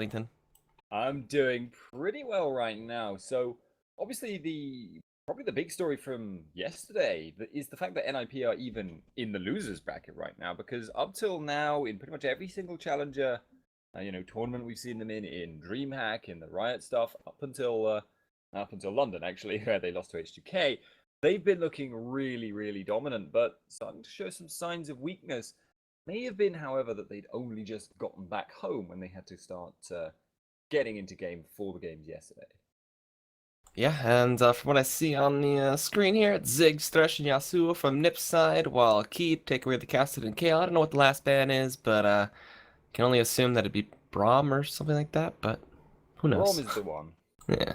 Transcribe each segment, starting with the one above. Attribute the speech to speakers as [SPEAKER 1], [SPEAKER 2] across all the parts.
[SPEAKER 1] Wellington?
[SPEAKER 2] I'm doing pretty well right now. So obviously probably the big story from yesterday is the fact that NiP are even in the losers bracket right now, because up till now in pretty much every single challenger tournament we've seen them in DreamHack, in the Riot stuff, up until London actually, where they lost to H2K, they've been looking really, really dominant, but starting to show some signs of weakness. May have been, however, that they'd only just gotten back home when they had to start getting into game for the games yesterday.
[SPEAKER 1] Yeah, and from what I see on the screen here, it's Ziggs, Thresh, and Yasuo from NiP's side, while Keith take away the Casted and Kale. I don't know what the last ban is, but can only assume that it'd be Braum or something like that, but who
[SPEAKER 2] Rom
[SPEAKER 1] knows?
[SPEAKER 2] is the one.
[SPEAKER 1] Yeah.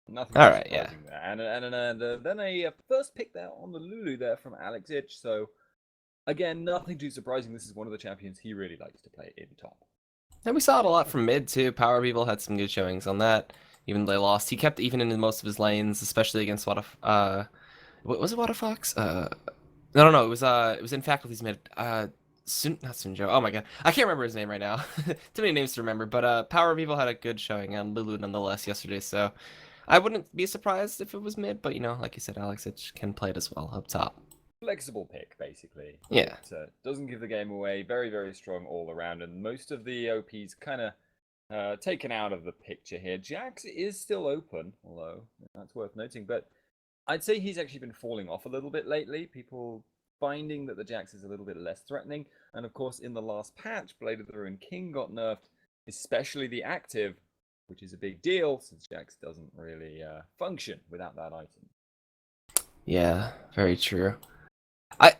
[SPEAKER 2] Nothing too
[SPEAKER 1] Alright, yeah.
[SPEAKER 2] surprising there. And then a first pick there on the Lulu there from Alex Itch. So, again, nothing too surprising. This is one of the champions he really likes to play in top.
[SPEAKER 1] And we saw it a lot from mid, too. Power People had some good showings on that, even though they lost. He kept even in most of his lanes, especially against was it Waterfox? No, it was in faculty's mid. Not Sunjo. Oh my god, I can't remember his name right now. Too many names to remember. But Power of Evil had a good showing on Lulu nonetheless yesterday, so I wouldn't be surprised if it was mid. But like you said, Alex, it can play it as well up top.
[SPEAKER 2] Flexible pick, basically.
[SPEAKER 1] Yeah.
[SPEAKER 2] It doesn't give the game away. Very, very strong all around, and most of the OPs kind of taken out of the picture here. Jax is still open, although that's worth noting. But I'd say he's actually been falling off a little bit lately. People finding that the Jax is a little bit less threatening. And of course, in the last patch, Blade of the Ruined King got nerfed, especially the active, which is a big deal since Jax doesn't really function without that item.
[SPEAKER 1] Yeah, very true. I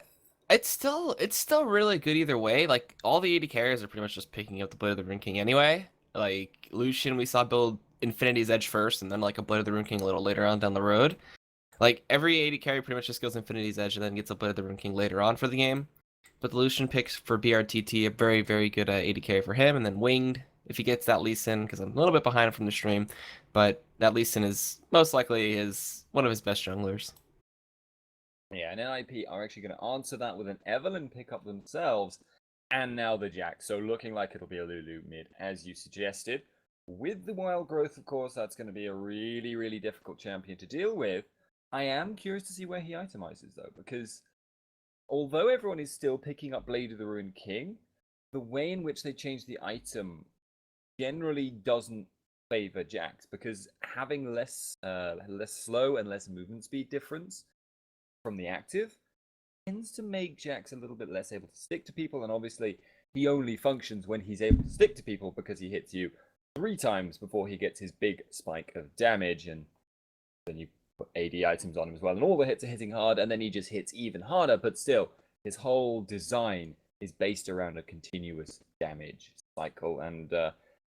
[SPEAKER 1] it's still really good either way. Like all the AD carriers are pretty much just picking up the Blade of the Ruined King anyway. Like Lucian, we saw build Infinity's Edge first, and then like a Blade of the Ruined King a little later on down the road. Like every AD carry pretty much just goes Infinity's Edge and then gets a Blade of the Ruined King later on for the game. But the Lucian picks for BRTT a very, very good AD carry for him, and then Winged if he gets that Lee Sin, because I'm a little bit behind from the stream, but that Lee Sin is most likely one of his best junglers.
[SPEAKER 2] Yeah, and NiP are actually going to answer that with an Evelynn pickup themselves, and now the Jax. So looking like it'll be a Lulu mid, as you suggested. With the wild growth, of course, that's going to be a really, really difficult champion to deal with. I am curious to see where he itemizes, though, because although everyone is still picking up Blade of the Ruined King, the way in which they change the item generally doesn't favor Jax, because having less slow and less movement speed difference from the active tends to make Jax a little bit less able to stick to people, and obviously he only functions when he's able to stick to people because he hits you 3 times before he gets his big spike of damage, and then you put AD items on him as well, and all the hits are hitting hard, and then he just hits even harder, but still, his whole design is based around a continuous damage cycle, and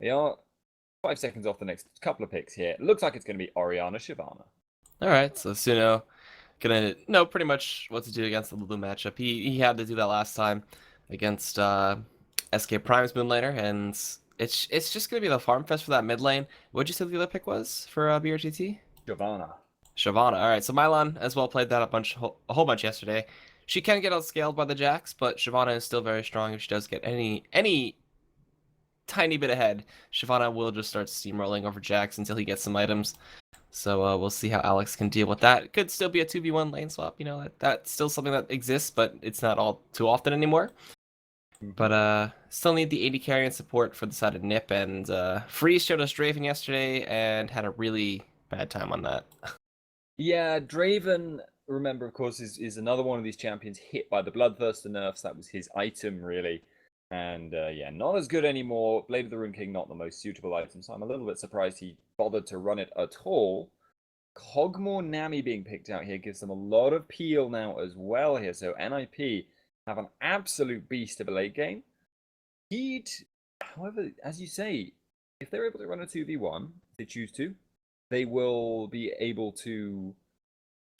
[SPEAKER 2] we are 5 seconds off the next couple of picks here. It looks like it's going to be Orianna Shyvana.
[SPEAKER 1] Alright, so Suno gonna know pretty much what to do against the Lulu matchup. He had to do that last time against SK Prime's mid laner, and it's just gonna be the farm fest for that mid lane. What'd you say the other pick was for BRGT?
[SPEAKER 2] Shyvana.
[SPEAKER 1] Shyvana. All right, so Milan as well played that a whole bunch yesterday. She can get outscaled by the Jax, but Shyvana is still very strong. If she does get any tiny bit ahead, Shyvana will just start steamrolling over Jax until he gets some items. So we'll see how Alex can deal with that. It could still be a 2v1 lane swap. That's still something that exists, but it's not all too often anymore. But still need the AD carry and support for the side of NiP, and Freeze showed us Draven yesterday and had a really bad time on that.
[SPEAKER 2] Yeah, Draven, remember, of course, is another one of these champions hit by the Bloodthirster nerfs. That was his item, really. And yeah, not as good anymore. Blade of the Ruined King, not the most suitable item, so I'm a little bit surprised he bothered to run it at all. Kog'Maw Nami being picked out here gives them a lot of peel now as well here. So NiP have an absolute beast of a late game. He'd, however, as you say, if they're able to run a 2v1, if they choose to, they will be able to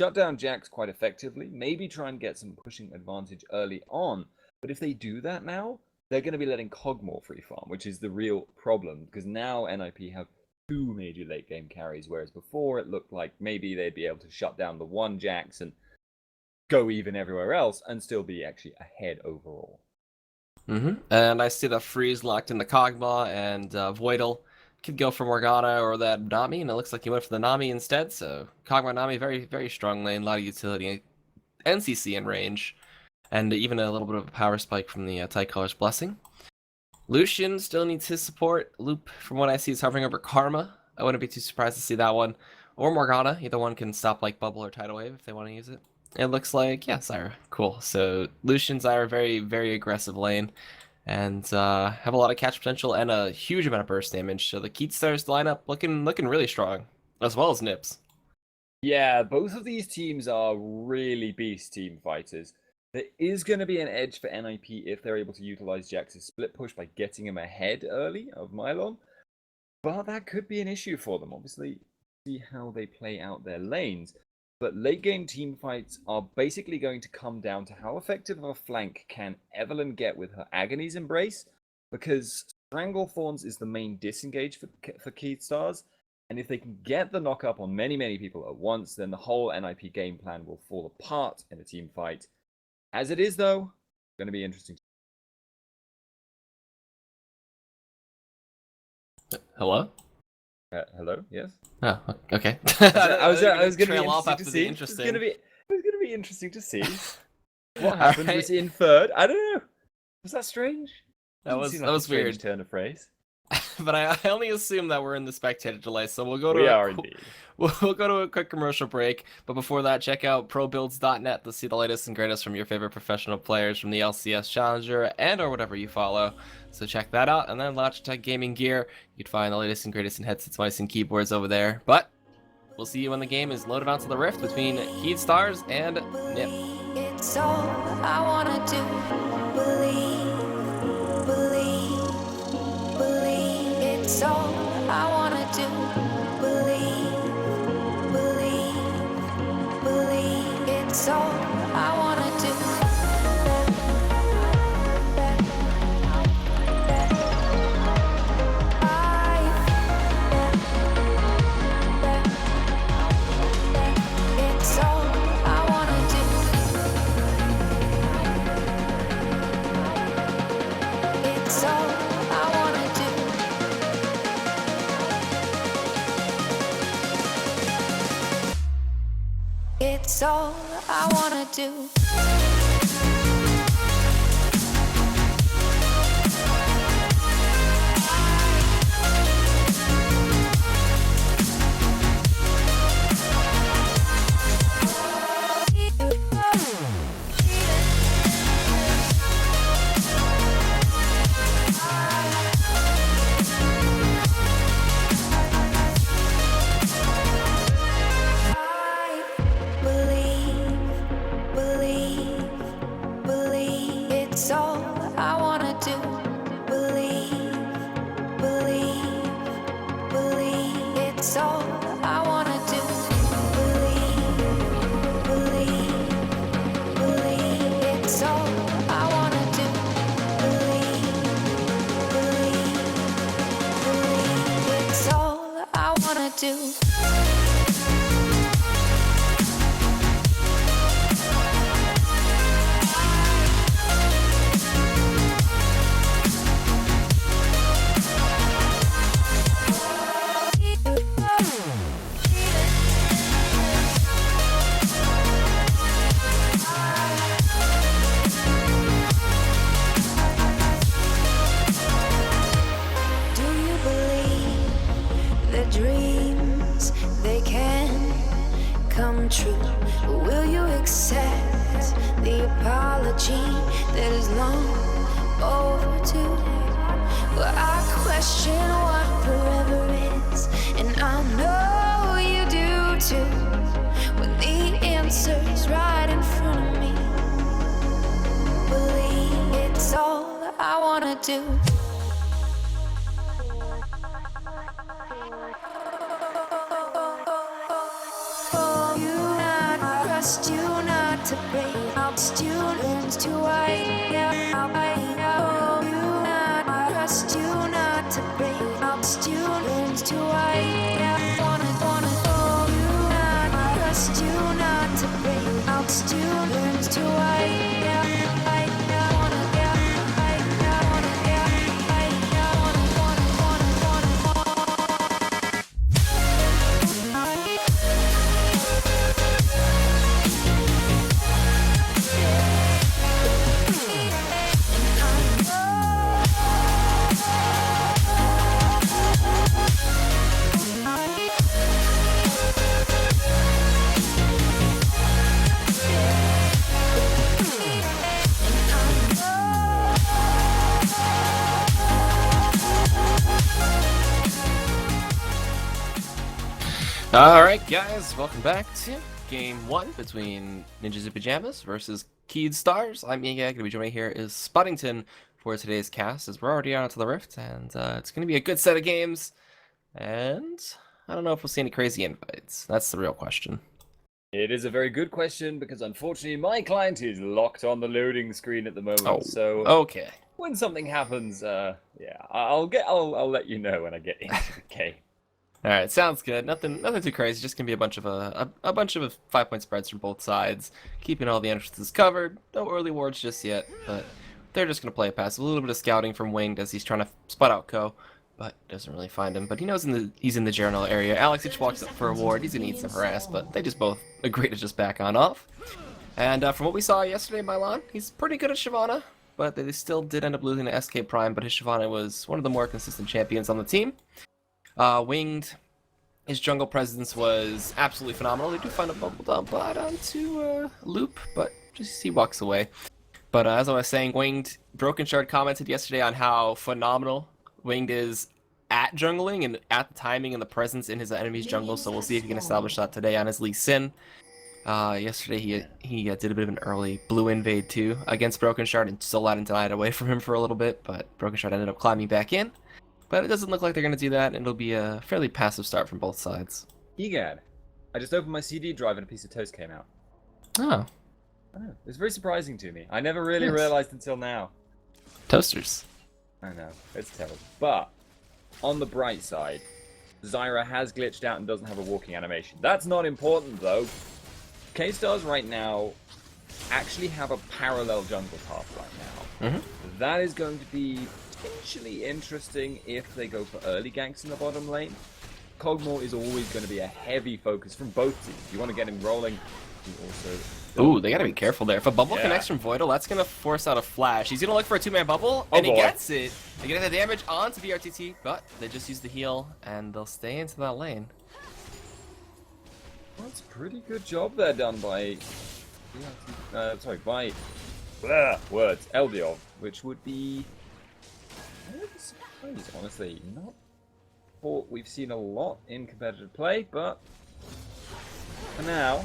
[SPEAKER 2] shut down Jax quite effectively, maybe try and get some pushing advantage early on. But if they do that now, they're going to be letting Kog'Maw free farm, which is the real problem, because now NiP have 2 major late game carries, whereas before it looked like maybe they'd be able to shut down the one Jax and go even everywhere else and still be actually ahead overall.
[SPEAKER 1] And I see the freeze locked into Kog'Maw, and Voidal could go for Morgana or that Nami, and it looks like he went for the Nami instead. So Kog'Maw Nami, very very strong lane, a lot of utility, NCC in range, and even a little bit of a power spike from the Tycolor's Blessing. Lucian still needs his support. Loop, from what I see, is hovering over Karma. I wouldn't be too surprised to see that one. Or Morgana. Either one can stop like Bubble or Tidal Wave if they want to use it. It looks like, yeah, Zyra. Cool. So Lucian, Zyra, very, very aggressive lane. And have a lot of catch potential and a huge amount of burst damage. So the Keatstars lineup looking really strong. As well as Nips.
[SPEAKER 2] Yeah, both of these teams are really beast team fighters. There is going to be an edge for NiP if they're able to utilize Jax's split push by getting him ahead early of Mylon. But that could be an issue for them. Obviously, see how they play out their lanes. But late game team fights are basically going to come down to how effective of a flank can Evelynn get with her Agony's Embrace, because Stranglethorns is the main disengage for Keatstars, and if they can get the knock up on many people at once, then the whole NiP game plan will fall apart in a team fight. As it is, though, going to be interesting.
[SPEAKER 1] Hello?
[SPEAKER 2] Hello? Yes.
[SPEAKER 1] Oh, okay.
[SPEAKER 2] I was going to
[SPEAKER 1] trail off after
[SPEAKER 2] to
[SPEAKER 1] the
[SPEAKER 2] see.
[SPEAKER 1] interesting.
[SPEAKER 2] It was going to be interesting to see what happened. Was inferred. I don't know. Was that strange?
[SPEAKER 1] That was
[SPEAKER 2] a
[SPEAKER 1] weird.
[SPEAKER 2] Turn of phrase.
[SPEAKER 1] But I only assume that we're in the spectator delay, so we'll go to
[SPEAKER 2] indeed.
[SPEAKER 1] We'll go to a quick commercial break. But before that, check out probuilds.net to see the latest and greatest from your favorite professional players from the LCS Challenger and or whatever you follow. So check that out, and then Logitech Gaming Gear. You'd find the latest and greatest in headsets, mice, and keyboards over there. But we'll see you when the game is loaded onto the Rift between Keatstars and NiP.
[SPEAKER 3] It's all I wanna do. Believe. It's all I wanna do. Believe. It's all I wanna do. It's all I wanna do. It's all I wanna do. It's all I wanna do. Believe. It's all I wanna do. Believe. It's all I wanna do. Believe. It's all I wanna do. Believe. It's all I wanna do. Do you believe that dreams, they can come true? Will you accept the apology that is long overdue? Well, I question what forever is, and I know you do too. When the answer's right in front of me, believe it's all I wanna do. Trust you not to break out students to wait. Trust you not to break out students to wait. Trust you not to break out students to wait.
[SPEAKER 1] Alright guys, welcome back to Game 1 between Ninjas in Pajamas versus Keyed Stars. I'm Yagag, going to be joining here is Spottington for today's cast, as we're already on to the Rift, and it's going to be a good set of games, and I don't know if we'll see any crazy invites. That's the real question.
[SPEAKER 2] It is a very good question, because unfortunately my client is locked on the loading screen at the moment, so
[SPEAKER 1] okay.
[SPEAKER 2] when something happens, yeah, I'll let you know when I get into the game.
[SPEAKER 1] All right, sounds good. Nothing too crazy. Just gonna be a bunch of 5-point spreads from both sides, keeping all the entrances covered. No early wards just yet, but they're just gonna play it passive. A little bit of scouting from Winged as he's trying to spot out Ko, but doesn't really find him. But he knows he's in the general area. Alex each walks up for a ward. He's gonna eat some harass, but they just both agree to just back on off. And from what we saw yesterday, Milan, he's pretty good at Shyvana, but they still did end up losing to SK Prime. But his Shyvana was one of the more consistent champions on the team. Winged, his jungle presence was absolutely phenomenal. They do find a bubble down bot onto Loop, but just he walks away. But as I was saying, Winged, Broken Shard commented yesterday on how phenomenal Winged is at jungling and at the timing and the presence in his enemy's jungle, so we'll see if he can establish that today on his Lee Sin. Yesterday he did a bit of an early blue invade too against Broken Shard and still let him denied away from him for a little bit, but Broken Shard ended up climbing back in. But it doesn't look like they're going to do that, and it'll be a fairly passive start from both sides.
[SPEAKER 2] Egad, I just opened my CD drive and a piece of toast came out.
[SPEAKER 1] Oh.
[SPEAKER 2] I know. It's very surprising to me. I never really realized until now.
[SPEAKER 1] Toasters.
[SPEAKER 2] I know, it's terrible. But, on the bright side, Zyra has glitched out and doesn't have a walking animation. That's not important, though. K-Stars right now actually have a parallel jungle path right now.
[SPEAKER 1] Mm-hmm.
[SPEAKER 2] That is going to be potentially interesting if they go for early ganks in the bottom lane. Kog'Maw is always going to be a heavy focus from both teams. You want to get him rolling. You also
[SPEAKER 1] ooh, they got to be careful there. If a bubble connects from Voidal, that's going to force out a flash. He's going to look for a two-man bubble, and he gets it. They get the damage onto BRTT, but they just use the heal, and they'll stay into that lane.
[SPEAKER 2] That's a pretty good job there done by... by... words. Eldiov, which would be... surprised, honestly. Not what we've seen a lot in competitive play, but for now,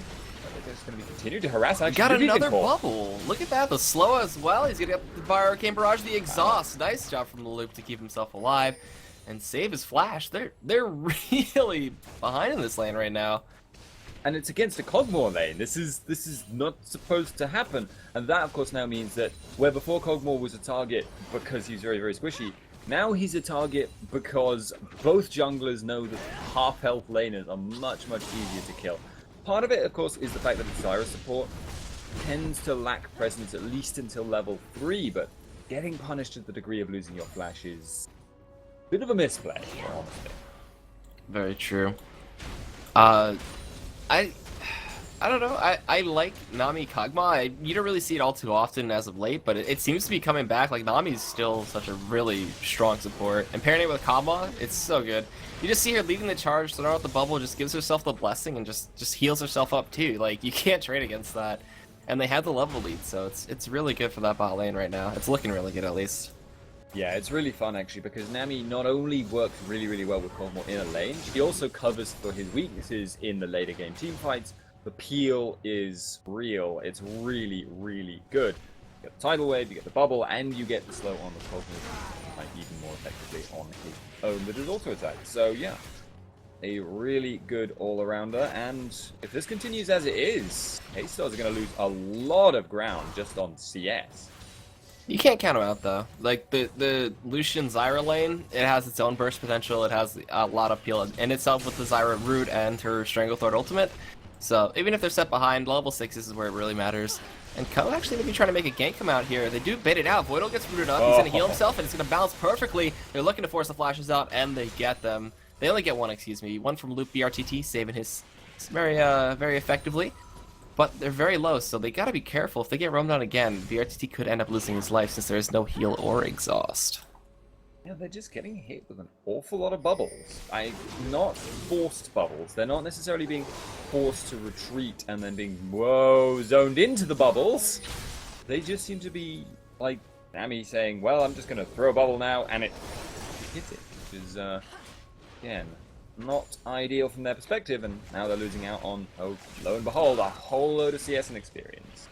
[SPEAKER 2] they're just going to be continuing to harass.
[SPEAKER 1] Got another bubble. Look at that, the slow as well. He's going to get the Arcane Barrage, the exhaust. Nice job from the Loop to keep himself alive and save his flash. They're really behind in this lane right now.
[SPEAKER 2] And it's against a Kog'Maw lane. This is not supposed to happen. And that, of course, now means that where before Kog'Maw was a target because he's very, very squishy, now he's a target because both junglers know that half-health laners are much, much easier to kill. Part of it, of course, is the fact that the Zyra support tends to lack presence at least until level 3, but getting punished to the degree of losing your flash is a bit of a misplay, honestly.
[SPEAKER 1] Very true. I don't know. I like Nami Kog'Maw. You don't really see it all too often as of late, but it seems to be coming back. Like, Nami's still such a really strong support. And pairing it with Kog'Maw, it's so good. You just see her leading the charge, throw out the bubble, just gives herself the blessing, and just heals herself up too. Like, you can't trade against that. And they have the level lead, so it's really good for that bot lane right now. It's looking really good, at least.
[SPEAKER 2] Yeah, it's really fun actually, because Nami not only works really, really well with Kog'Maw in a lane, she also covers for his weaknesses in the later game team fights. The peel is real. It's really, really good. You get the tidal wave, you get the bubble, and you get the slow on the Kog'Maw, like even more effectively on his own that is also attacked. So yeah, a really good all-arounder, and if this continues as it is, K-Stars are going to lose a lot of ground just on CS.
[SPEAKER 1] You can't count them out, though. Like, the Lucian Zyra lane, it has its own burst potential, it has a lot of peel in itself with the Zyra root and her Stranglethorn ultimate. So, even if they're set behind, level 6 is where it really matters. And Ko actually may be trying to make a gank come out here. They do bait it out. Voidal gets rooted up, he's going to heal himself, and it's going to bounce perfectly. They're looking to force the flashes out, and they get them. They only get one, excuse me. One from Loop BRTT, saving his very effectively. But they're very low, so they gotta be careful. If they get roamed on again, BRTT could end up losing his life since there is no heal or exhaust.
[SPEAKER 2] Yeah, they're just getting hit with an awful lot of bubbles. Not forced bubbles. They're not necessarily being forced to retreat and then being, zoned into the bubbles. They just seem to be, like, Nami saying, well, I'm just gonna throw a bubble now, and it hits it. Which is, again, not ideal from their perspective, and now they're losing out on, oh, lo and behold, a whole load of CS and experience.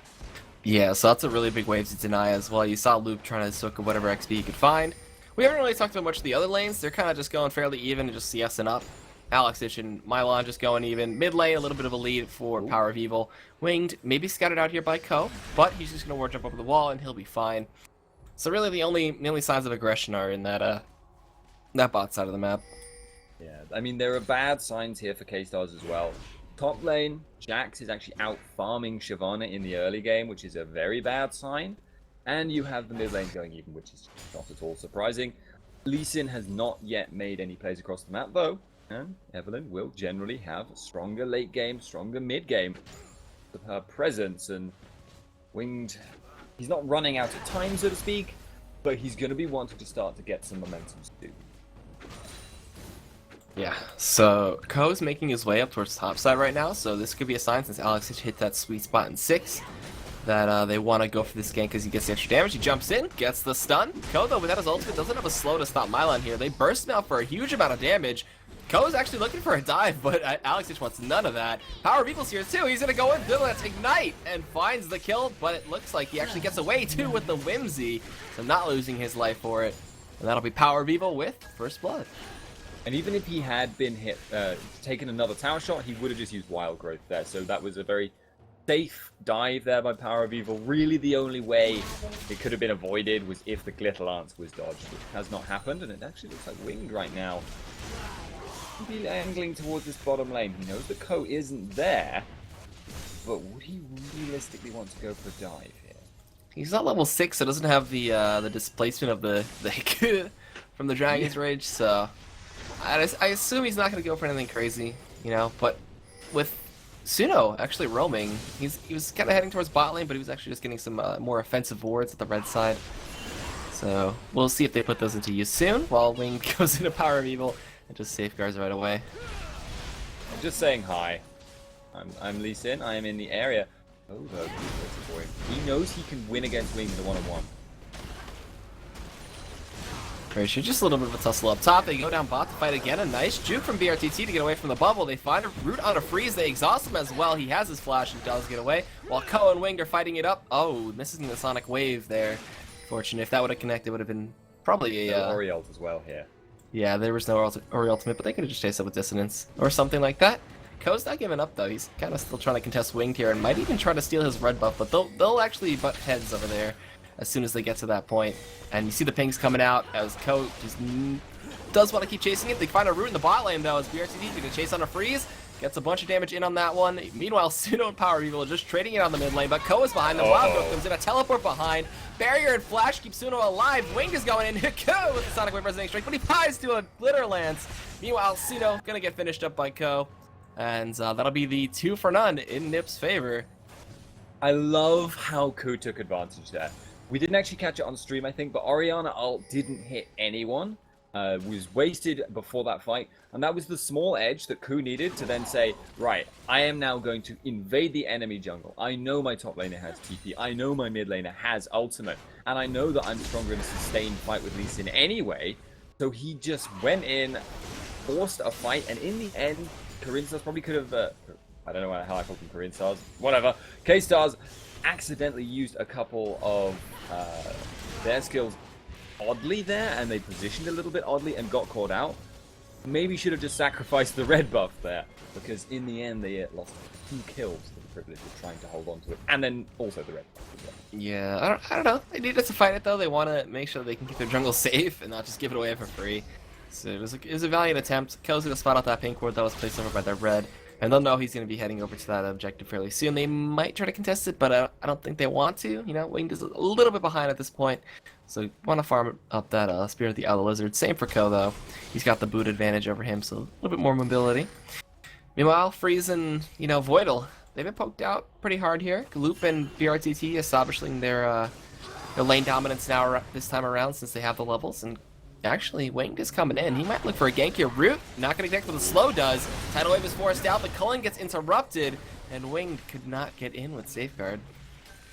[SPEAKER 1] Yeah, so that's a really big wave to deny as well. You saw Loop trying to soak up whatever XP he could find. We haven't really talked about much of the other lanes. They're kind of just going fairly even and just CSing up. Alexish and Mylon just going even. Mid lane, a little bit of a lead for Power of Evil. Winged, maybe scouted out here by Ko, but he's just going to ward jump over the wall and he'll be fine. So really the only signs of aggression are in that bot side of the map.
[SPEAKER 2] Yeah, I mean, there are bad signs here for K-Stars as well. Top lane, Jax is actually out farming Shyvana in the early game, which is a very bad sign. And you have the mid lane going even, which is not at all surprising. Lee Sin has not yet made any plays across the map, though. And Evelyn will generally have stronger late game, stronger mid game with her presence. And Winged, he's not running out of time, so to speak, but he's going to be wanting to start to get some momentum soon.
[SPEAKER 1] Yeah, so Ko's making his way up towards top side right now, so this could be a sign since Alex hit that sweet spot in 6 that they want to go for this gank because he gets the extra damage. He jumps in, gets the stun. Ko, though, without his ultimate, doesn't have a slow to stop Mylon here. They burst him out for a huge amount of damage. Ko's actually looking for a dive, but Alex just wants none of that. Power of Evil's here, too. He's going to go in, let's ignite, and finds the kill, but it looks like he actually gets away, too, with the Whimsy, so not losing his life for it. And that'll be Power of Evil with First Blood.
[SPEAKER 2] And even if he had been hit, taken another tower shot, he would have just used Wild Growth there. So that was a very safe dive there by Power of Evil. Really the only way it could have been avoided was if the Glitter Lance was dodged, which has not happened. And it actually looks like Winged right now. He'll be angling towards this bottom lane. He knows that Ko isn't there, but would he realistically want to go for a dive here?
[SPEAKER 1] He's not level 6, so doesn't have the displacement of the from the Dragon's Rage, so I assume he's not going to go for anything crazy, you know, but with Suno actually roaming, he was kind of heading towards bot lane, but he was actually just getting some more offensive wards at the red side. So we'll see if they put those into use soon, while Wing goes into Power of Evil and just safeguards right away.
[SPEAKER 2] I'm just saying hi. I'm Lee Sin, I am in the area. Oh, no, boy. He knows he can win against Wing in the one-on-one.
[SPEAKER 1] Very sure, just a little bit of a tussle up top. They go down bot to fight again. A nice juke from BRTT to get away from the bubble. They find a root on a freeze. They exhaust him as well. He has his flash and does get away. While Ko and Wing are fighting it up. Oh, missing the Sonic Wave there. Fortunate. If that would have connected, it would have been probably a...
[SPEAKER 2] No Ori ult as well here.
[SPEAKER 1] Yeah, there was no Ori ultimate, but they could have just chased up with Dissonance or something like that. Ko's not giving up, though. He's kind of still trying to contest Winged here and might even try to steal his red buff, but they'll actually butt heads over there as soon as they get to that point. And you see the pings coming out as Ko just does want to keep chasing it. They find a root in the bot lane, though, as BRTT going to chase on a freeze. Gets a bunch of damage in on that one. Meanwhile, Suno and Power Evil are just trading it on the mid lane, but Ko is behind them. Wild Growth comes in, a teleport behind. Barrier and Flash keep Suno alive. Wing is going in. Ko with the Sonic Wave Resonating Strike, but he pies to a Glitter Lance. Meanwhile, Suno going to get finished up by Ko. And that'll be the 2 for none in NiP's favor.
[SPEAKER 2] I love how Ko took advantage there. We didn't actually catch it on stream, I think, but Orianna ult didn't hit anyone. Was wasted before that fight, and that was the small edge that Ku needed to then say, right, I am now going to invade the enemy jungle. I know my top laner has TP, I know my mid laner has ultimate, and I know that I'm stronger in a sustained fight with Lee Sin anyway, so he just went in, forced a fight, and in the end, K-Stars probably could have, I don't know how I call them K-Stars, whatever, K-Stars accidentally used a couple of their skills oddly there, and they positioned a little bit oddly and got caught out. Maybe should have just sacrificed the red buff there, because in the end they lost 2 kills for the privilege of trying to hold on to it, and then also the red buff as well.
[SPEAKER 1] Yeah, I don't know. They needed to fight it, though. They want to make sure they can keep their jungle safe and not just give it away for free. So it was a valiant attempt. Ko's going to spot out that pink ward that was placed over by their red. And they'll know he's going to be heading over to that objective fairly soon. They might try to contest it, but I don't think they want to. You know, Winged is a little bit behind at this point. So want to farm up that Spirit of the Owl Lizard. Same for Ko, though. He's got the boot advantage over him, so a little bit more mobility. Meanwhile, Freeze and, Voidal, they've been poked out pretty hard here. Loop and BRTT establishing their lane dominance now this time around since they have the levels. And actually, Winged is coming in. He might look for a gank here. Root, not going to connect with the slow does. Tidal Wave is forced out, but Cullen gets interrupted, and Winged could not get in with Safeguard.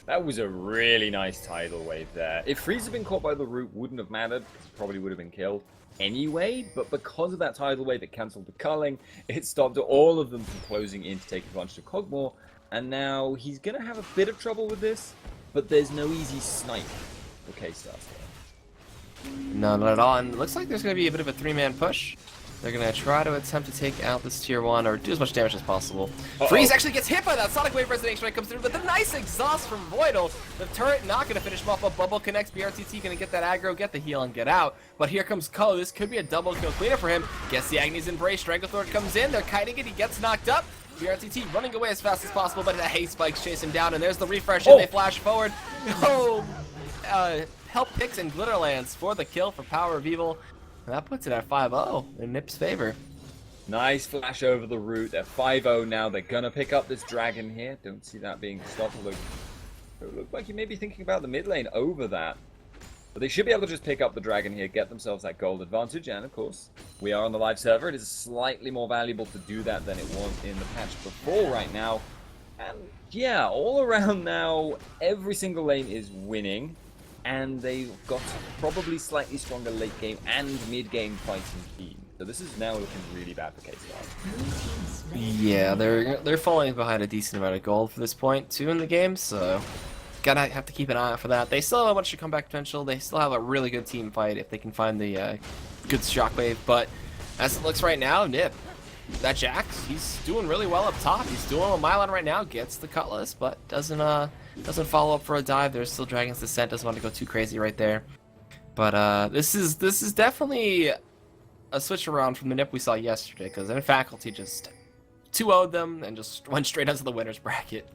[SPEAKER 2] That was a really nice Tidal Wave there. If Freeze had been caught by the root, wouldn't have mattered, because he probably would have been killed. anyway, but because of that tidal wave that cancelled the culling, it stopped all of them from closing in to take advantage of Cogmore, and now he's going to have a bit of trouble with this, but there's no easy snipe for K-Stars here.
[SPEAKER 1] No, not at all, and it looks like there's going to be a bit of a three-man push. They're going to try to attempt to take out this tier 1 or do as much damage as possible. Freeze actually gets hit by that Sonic Wave Resonation when it comes through, but the nice exhaust from Voidal. The turret not going to finish him off. A bubble connects. BRTT going to get that aggro, get the heal, and get out. But here comes Ko. This could be a double kill cleanup for him. Gets the Agni's Embrace. Stranglethorn comes in. They're kiting it. He gets knocked up. BRTT running away as fast as possible, but the haste spikes chase him down, and there's the refresh, and they flash forward. Oh, help picks and Glitterlands for the kill for Power of Evil. And that puts it at 5-0 in NiP's favor.
[SPEAKER 2] Nice flash over the route. They're 5-0 now. They're going to pick up this dragon here. Don't see that being stopped. It looked like you may be thinking about the mid lane over that. But they should be able to just pick up the dragon here, get themselves that gold advantage. And of course, we are on the live server. It is slightly more valuable to do that than it was in the patch before right now. And yeah, all around now, every single lane is winning. And they've got probably slightly stronger late game and mid game fighting team. So this is now looking really bad for K-Stars.
[SPEAKER 1] Yeah, they're falling behind a decent amount of gold for this point too in the game, so gotta have to keep an eye out for that. They still have a bunch of comeback potential. They still have a really good team fight if they can find the good shockwave. But as it looks right now, NiP, that Jax, he's doing really well up top. He's doing a Mylon right now, gets the Cutlass, but doesn't follow up for a dive. There's still Dragon's Descent, doesn't want to go too crazy right there. But this is definitely a switch around from the NiP we saw yesterday, because then Faculty just 2-0'd them and just went straight into the winner's bracket.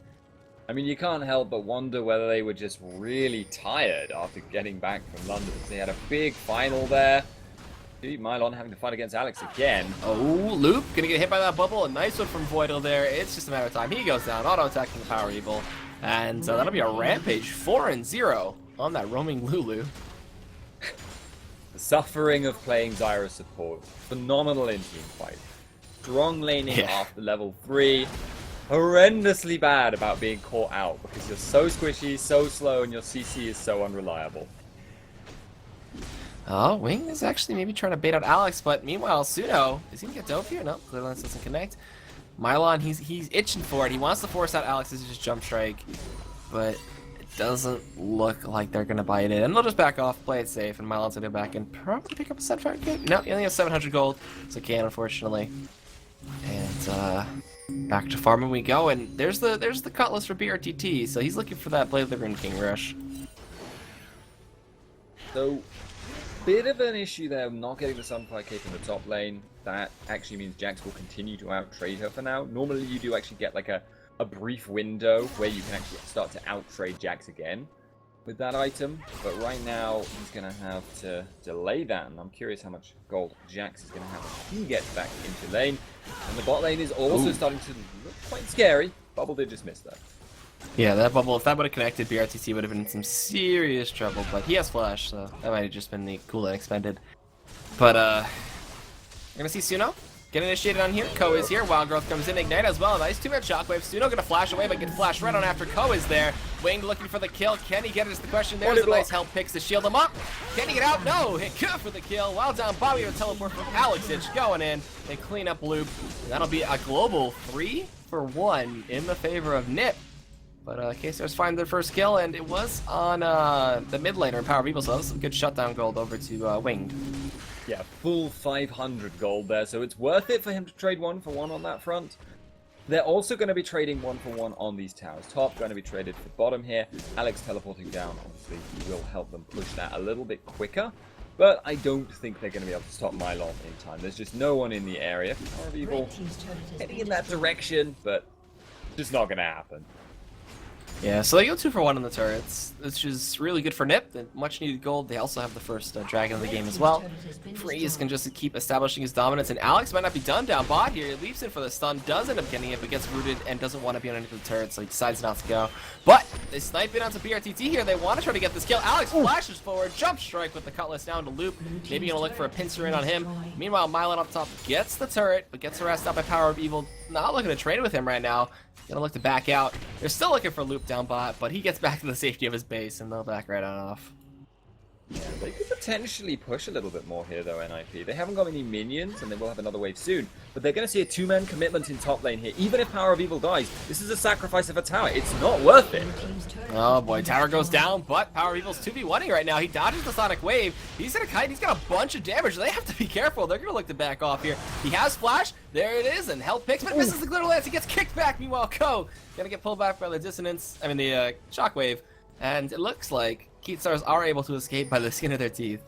[SPEAKER 2] I mean, you can't help but wonder whether they were just really tired after getting back from London. They had a big final there. Mylon having to fight against Alex again.
[SPEAKER 1] Oh, Loop gonna get hit by that bubble. A nice one from Voidal there. It's just a matter of time. He goes down, auto-attacking the Power Evil. And that'll be a Rampage 4-0 on that roaming Lulu.
[SPEAKER 2] The suffering of playing Zyra support. Phenomenal in team fight. Strong laning after level 3. Horrendously bad about being caught out because you're so squishy, so slow, and your CC is so unreliable.
[SPEAKER 1] Oh, Wing is actually maybe trying to bait out Alex, but meanwhile, Suno, is he gonna get dove here? No, Clearlance doesn't connect. Mylon, he's itching for it. He wants to force out Alex's just jump strike, but it doesn't look like they're gonna bite it. And they'll just back off, play it safe, and Mylon's gonna go back and probably pick up a set fire kit. No, he only has 700 gold, so can't, unfortunately. And back to farming we go, and there's the Cutlass for BRTT, so he's looking for that Blade of the Rune King rush.
[SPEAKER 2] So, bit of an issue there, not getting the Sunfire Cape in the top lane. That actually means Jax will continue to out-trade her for now. Normally you do actually get like a brief window where you can actually start to out-trade Jax again with that item. But right now he's going to have to delay that, and I'm curious how much gold Jax is going to have when he gets back into lane. And the bot lane is also starting to look quite scary. Bubble did just miss that.
[SPEAKER 1] Yeah, that bubble, if that would have connected, BRTT would have been in some serious trouble, but he has flash, so that might have just been the cool and expended. But, we're gonna see Suno get initiated on here. Ko is here, Wild Growth comes in, Ignite as well, nice 2-man shockwave. Suno gonna flash away, but get flashed right on after Ko is there. Winged looking for the kill, can he get it is the question. There's a nice help picks to shield him up. Can he get out? No, hit Ko for the kill. While down, Bobby with a teleport from Alex Itch going in and clean up Loop. And that'll be a global 3-for-1 in the favor of NiP. But K-Stars find their first kill, and it was on the mid laner in Power of Evil, so that was some good shutdown gold over to Winged.
[SPEAKER 2] Yeah, full 500 gold there, so it's worth it for him to trade 1-for-1 on that front. They're also going to be trading 1-for-1 on these towers. Top going to be traded for bottom here. Alex teleporting down, obviously, will help them push that a little bit quicker. But I don't think they're going to be able to stop Mylon in time. There's just no one in the area. Power of Evil heading in that direction, but just not going to happen.
[SPEAKER 1] Yeah, so they go 2-for-1 on the turrets, which is really good for NiP. The much needed gold. They also have the first dragon of the game as well. Freeze can just keep establishing his dominance, and Alex might not be done down bot here. He leaps in for the stun, does end up getting it, but gets rooted and doesn't want to be on any of the turrets, so he decides not to go. But they snipe in onto BRTT here. They want to try to get this kill. Alex flashes forward, jump strike with the Cutlass down to Loop. Maybe gonna look for a pincer in on him. Meanwhile, Mylon up top gets the turret, but gets harassed out by Power of Evil. Not looking to trade with him right now. Gonna look to back out. They're still looking for Loop down bot, but he gets back to the safety of his base, and they'll back right on off.
[SPEAKER 2] Yeah, they could potentially push a little bit more here, though, NiP. They haven't got any minions, and they will have another wave soon. But they're going to see a two-man commitment in top lane here. Even if Power of Evil dies, this is a sacrifice of a tower. It's not worth it.
[SPEAKER 1] Oh boy, tower goes down, but Power of Evil's 2v1ing right now. He dodges the Sonic Wave. He's gonna kite. He's got a bunch of damage. They have to be careful. They're gonna look to back off here. He has Flash. There it is, and health picks, but misses the Glitter Lance. He gets kicked back. Meanwhile, Ko gonna get pulled back by the dissonance. I mean, the Shockwave. And it looks like Keatstars are able to escape by the skin of their teeth.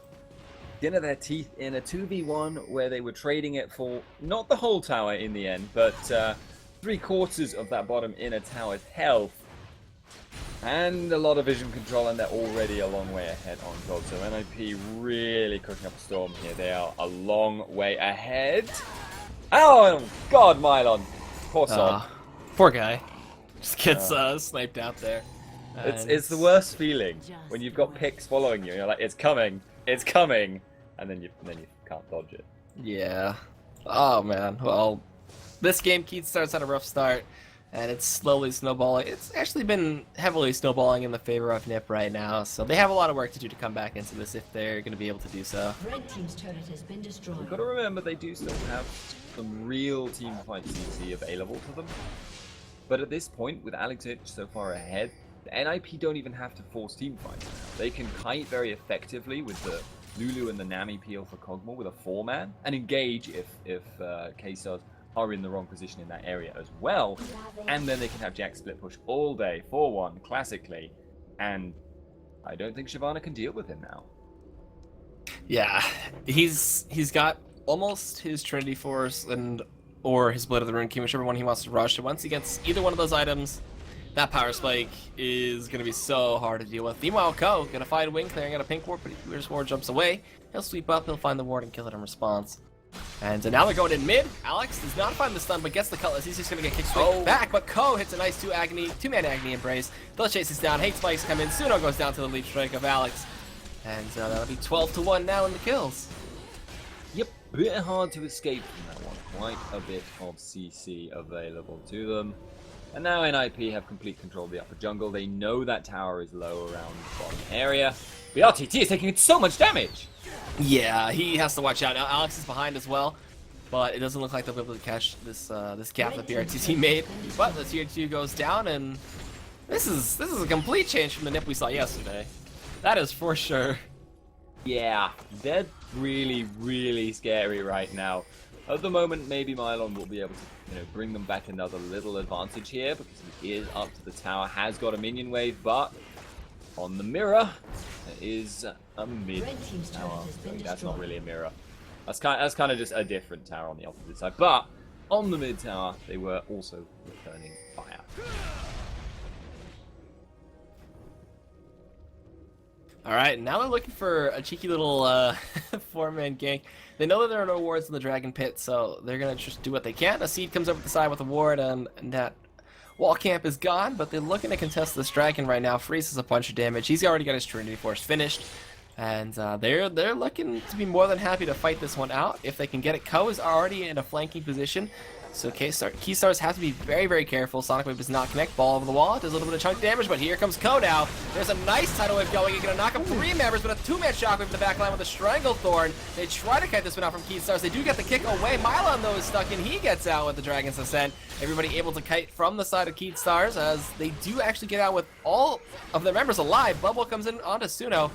[SPEAKER 2] Skin of their teeth in a 2v1 where they were trading it for not the whole tower in the end, but 3/4 of that bottom inner tower's health. And a lot of vision control, and they're already a long way ahead on God. So NiP really cooking up a storm here. They are a long way ahead. Oh, God, Mylon. Poor son.
[SPEAKER 1] Poor guy. Just gets sniped out there.
[SPEAKER 2] It's the worst feeling when you've got picks following you. And you're like, it's coming, and then you can't dodge it.
[SPEAKER 1] Yeah. Oh man. Well, this game Keatstars had a rough start, and it's slowly snowballing. It's actually been heavily snowballing in the favor of NiP right now, so they have a lot of work to do to come back into this if they're going to be able to do so.
[SPEAKER 3] Red team's turret has been destroyed.
[SPEAKER 2] You've got to remember they do still have some real teamfight CC available to them. But at this point, with Alex Itch so far ahead, the NiP don't even have to force teamfights. They can kite very effectively with the Lulu and the Nami peel for Kog'Maw with a 4-man, and engage if K-Stars are in the wrong position in that area as well. And then they can have Jack split push all day, 4-1, classically. And I don't think Shyvana can deal with him now.
[SPEAKER 1] Yeah, he's got almost his Trinity Force or his Blade of the Rune King, whichever one he wants to rush. And once he gets either one of those items, that power spike is going to be so hard to deal with. Meanwhile, Ko going to find Wing clearing out a pink ward, but his ward jumps away. He'll sweep up, he'll find the ward and kill it in response. And now they're going in mid. Alex does not find the stun, but gets the cutlass. He's just going to get kicked straight back, but Ko hits a nice two-man agony embrace. They'll chase this down. Hate spikes come in. Suno goes down to the lead strike of Alex. And that'll be 12-1 now in the kills.
[SPEAKER 2] Yep, a bit hard to escape from that one. Quite a bit of CC available to them. And now NiP have complete control of the upper jungle. They know that tower is low around the bottom area. The RTT is taking so much damage!
[SPEAKER 1] Yeah, he has to watch out. Now Alex is behind as well, but it doesn't look like they'll be able to catch this this gap that the RTT made. But the tier 2 goes down, and this is a complete change from the NiP we saw yesterday. That is for sure.
[SPEAKER 2] Yeah, they're really, really scary right now. At the moment, maybe Mylon will be able to, bring them back another little advantage here, because he is up to the tower, has got a minion wave, but on the mirror there is a mid tower. That's not really a mirror. That's kind of just a different tower on the opposite side. But on the mid tower, they were also returning fire.
[SPEAKER 1] Alright, now they're looking for a cheeky little 4-man gank. They know that there are no wards in the Dragon Pit, so they're going to just do what they can. A Seed comes over the side with a ward, and that wall camp is gone, but they're looking to contest this Dragon right now. Freezes a bunch of damage. He's already got his Trinity Force finished, and they're looking to be more than happy to fight this one out if they can get it. Ko is already in a flanking position, so Keystars have to be very, very careful. Sonic Wave does not connect. Ball over the wall. Does a little bit of chunk damage, but here comes Ko now. There's a nice tidal wave going. He's going to knock up 3 members, but a 2-man shockwave in the back line with a Stranglethorn. They try to kite this one out from Keystars. They do get the kick away. Mylon, though, is stuck in. He gets out with the Dragon's Ascent. Everybody able to kite from the side of Keystars as they do actually get out with all of their members alive. Bubble comes in onto Suno.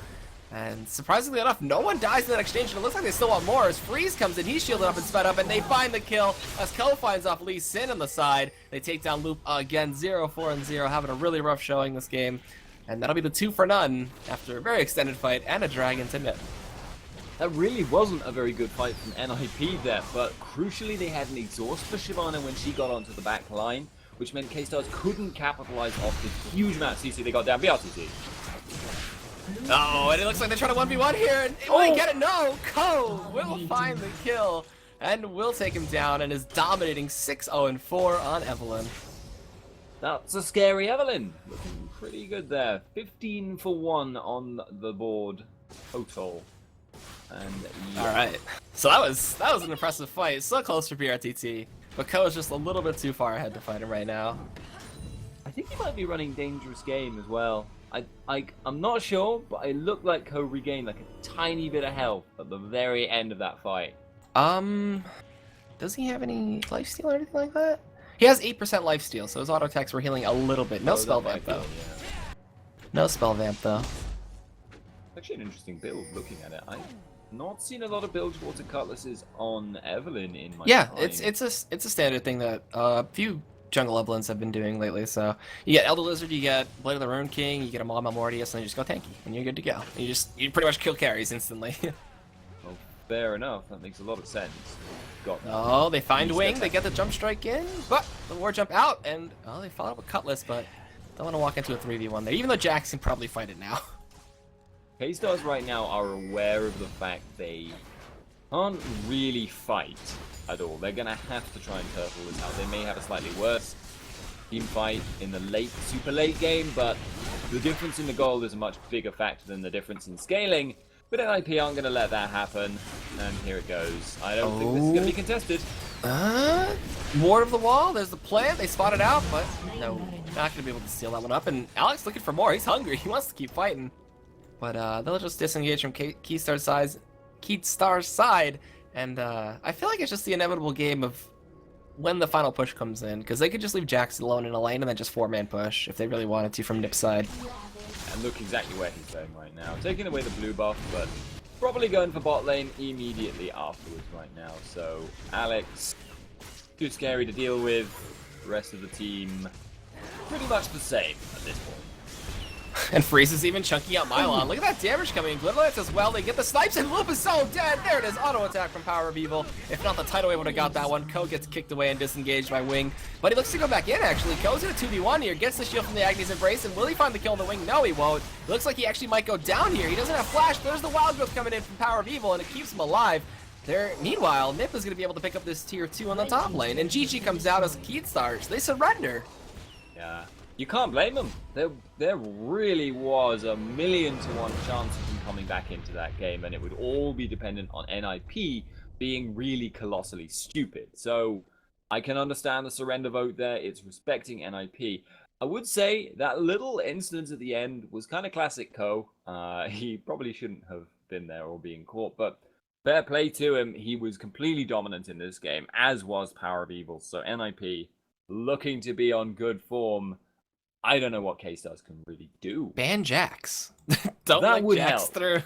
[SPEAKER 1] And surprisingly enough, no one dies in that exchange, and it looks like they still want more as Freeze comes in. He's shielded up and sped up, and they find the kill as Ko finds off Lee Sin on the side. They take down Loop again, 0-4-0, having a really rough showing this game. And that'll be the 2 for none after a very extended fight and a Dragon to NiP.
[SPEAKER 2] That really wasn't a very good fight from NiP there, but crucially they had an exhaust for Shyvana when she got onto the back line, which meant K-Stars couldn't capitalize off this huge amount of CC they got down BRTT.
[SPEAKER 1] Oh, and it looks like they're trying to 1v1 here, and will they get it? No! Ko will find the kill, and will take him down, and is dominating 6-0-4 on Evelynn.
[SPEAKER 2] That's a scary Evelynn. Looking pretty good there. 15 for 1 on the board total. And yeah.
[SPEAKER 1] Alright, so that was an impressive fight. So close for BRTT, but Ko is just a little bit too far ahead to fight him right now.
[SPEAKER 2] I think he might be running Dangerous Game as well. I'm not sure, but it looked like Ko regained like a tiny bit of health at the very end of that fight.
[SPEAKER 1] Does he have any lifesteal or anything like that? He has 8% lifesteal, so his auto attacks were healing a little bit. No
[SPEAKER 2] Oh,
[SPEAKER 1] spell
[SPEAKER 2] that might
[SPEAKER 1] vamp
[SPEAKER 2] be
[SPEAKER 1] though.
[SPEAKER 2] it, yeah.
[SPEAKER 1] No spell vamp though.
[SPEAKER 2] Actually, an interesting build. Looking at it, I've not seen a lot of builds water cutlasses on Evelyn in my
[SPEAKER 1] Yeah,
[SPEAKER 2] time.
[SPEAKER 1] it's a standard thing that a few jungle Evelynns have been doing lately. So you get Elder Lizard, you get Blade of the Rune King, you get a Mama Mortius, and you just go tanky, and you're good to go. You pretty much kill carries instantly.
[SPEAKER 2] Well, fair enough. That makes a lot of sense. Got
[SPEAKER 1] Oh, they find
[SPEAKER 2] Beast
[SPEAKER 1] Wing,
[SPEAKER 2] attack.
[SPEAKER 1] they get the jump strike in, but the war jump out, and oh, they follow up with Cutlass, but don't want to walk into a 3v1 there, even though Jax can probably fight it now.
[SPEAKER 2] K-Stars right now are aware of the fact they can't really fight at all. They're gonna have to try and turtle this out. They may have a slightly worse team fight in the super late game, but the difference in the gold is a much bigger factor than the difference in scaling. But NiP aren't gonna let that happen, and here it goes. I don't think this is gonna be contested.
[SPEAKER 1] Ward of the wall, there's the plant, they spot it out, but no, not gonna be able to steal that one up, and Alex looking for more, he's hungry, he wants to keep fighting. But they'll just disengage from Keystar's side, and I feel like it's just the inevitable game of when the final push comes in, because they could just leave Jax alone in a lane and then just 4-man push if they really wanted to from NiP's side.
[SPEAKER 2] And look exactly where he's going right now. Taking away the blue buff, but probably going for bot lane immediately afterwards right now. So Alex, too scary to deal with. The rest of the team, pretty much the same at this point.
[SPEAKER 1] And Freeze is even chunking out Mylon. Look at that damage coming in. Glitterlance as well. They get the snipes, and Loop is so dead. There it is. Auto attack from Power of Evil. If not, the Tidal Wave would have got that one. Ko gets kicked away and disengaged by Wing. But he looks to go back in, actually. Ko's in a 2v1 here. Gets the shield from the Agnes Embrace. And will he find the kill on the Wing? No, he won't. It looks like he actually might go down here. He doesn't have Flash. There's the Wild Growth coming in from Power of Evil, and it keeps him alive. Meanwhile, NiP is going to be able to pick up this tier 2 on the top lane. And GG comes out as Keystars. They surrender.
[SPEAKER 2] Yeah. You can't blame them. There really was a 1,000,000 to 1 chance of them coming back into that game, and it would all be dependent on NiP being really colossally stupid. So I can understand the surrender vote there. It's respecting NiP. I would say that little incident at the end was kind of classic Ko. He probably shouldn't have been there or being caught, but fair play to him. He was completely dominant in this game, as was Power of Evil. So NiP looking to be on good form. I don't know what K-Stars can really do.
[SPEAKER 1] Ban Jax. Don't
[SPEAKER 2] That
[SPEAKER 1] let
[SPEAKER 2] would
[SPEAKER 1] Jax
[SPEAKER 2] help.
[SPEAKER 1] through.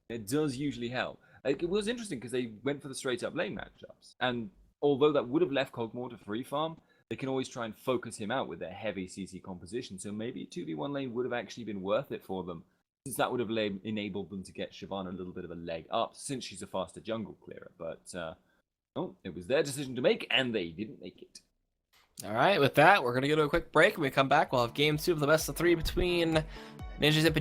[SPEAKER 2] It does usually help. Like, it was interesting because they went for the straight-up lane matchups. And although that would have left Kog'Maw to free farm, they can always try and focus him out with their heavy CC composition. So maybe a 2v1 lane would have actually been worth it for them, since that would have enabled them to get Shyvana a little bit of a leg up, since she's a faster jungle clearer. But, it was their decision to make, and they didn't make it.
[SPEAKER 1] All right, with that, we're going to go to a quick break. When we come back, we'll have game 2 of the best of 3 between Ninjas and